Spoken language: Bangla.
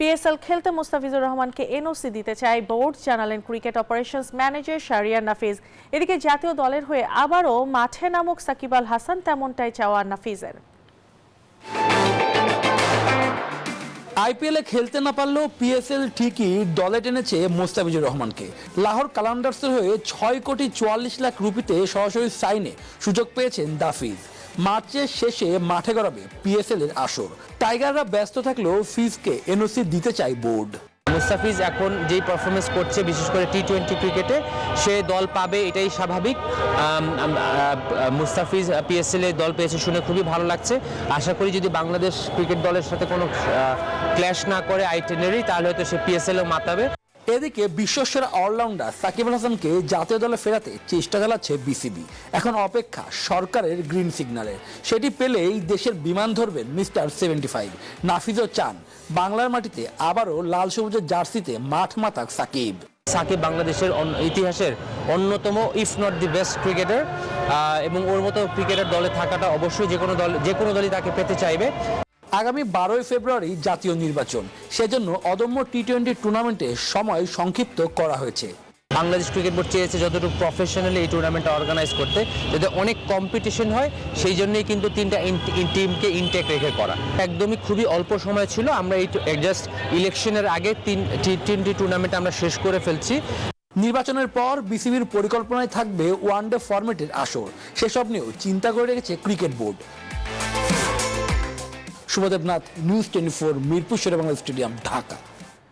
পিএসএল খেলতে মুস্তাফিজুর রহমানকে এনওসি দিতে চায় বোর্ড, জানালেন cricket operations manager Shahriar Nafiz. এদিকে জাতীয় দলের হয়ে আবারও মাঠে নামুক সাকিব আল হাসান, তেমনটাই চাওয়া নাফিজের। আইপিএলে খেলতে না পারলেও পিএসএল ঠিকই দলে টেনেছে মুস্তাফিজুর রহমানকে। লাহোর কালান্ডার্সের হয়ে 6,44,00,000 রুপিতে সরাসরি সাইনে সুযোগ পেয়েছেন নাফিজ। মার্চের শেষে মাঠে গড়াবে পিএসএল এর আসর। টাইগাররা ব্যস্ত থাকলেও ফিজকে এনওসি দিতে চায় বোর্ড। মুস্তাফিজ এখন যেই পারফরমেন্স করছে, বিশেষ করে টি-20 ক্রিকেটে সে দল পাবে, এটাই স্বাভাবিক। মুস্তাফিজ পিএসএল এ দল পেয়েছে শুনে খুবই ভালো লাগছে। আশা করি যদি বাংলাদেশ ক্রিকেট দলের সাথে কোনো ক্ল্যাশ না করে আইটেনারি, তাহলে হয়তো সে পিএসএল এও মাতাবে। এদিকে বিশ্বসেরা অলরাউন্ডার সাকিব আল হাসানকে জাতীয় দলে ফেরাতে চেষ্টা চালাচ্ছে বিসিবি। এখন অপেক্ষা সরকারের গ্রিন সিগন্যালের। সেটি পেলেই দেশের বিমান ধরবেন মিস্টার 75। নাফিজও চান বাংলার মাটিতে আবারও লাল সবুজের জার্সিতে মাঠ মাতাক সাকিব। সাকিব বাংলাদেশের ইতিহাসের অন্যতম if not the best cricketer, এবং ওর মতো ক্রিকেটার দলে থাকাটা অবশ্যই যে কোনো দলই তাকে পেতে চাইবে। আগামী 12 ফেব্রুয়ারি জাতীয় নির্বাচন, সেজন্য অদম্য টি-20 টুর্নামেন্টে সময় সংক্ষিপ্ত করা হয়েছে। বাংলাদেশ ক্রিকেট বোর্ড চেয়েছে যতটুকু প্রফেশনালি এই টুর্নামেন্টটা অর্গানাইজ করতে, যাতে অনেক কম্পিটিশন হয়। সেই জন্যই কিন্তু 3টা টিমকে ইনটেক রেখে করা। একদমই খুবই অল্প সময় ছিল। আমরা এই জাস্ট ইলেকশনের আগে 3টি টুর্নামেন্ট আমরা শেষ করে ফেলছি। নির্বাচনের পর বিসিবির পরিকল্পনায় থাকবে ওয়ানডে ফরম্যাটের আসর। সেসব নিয়েও চিন্তা করে রেখেছে cricket board. Shubhadeb Nath, news 24, Mirpur Sher e Bangla stadium, Dhaka.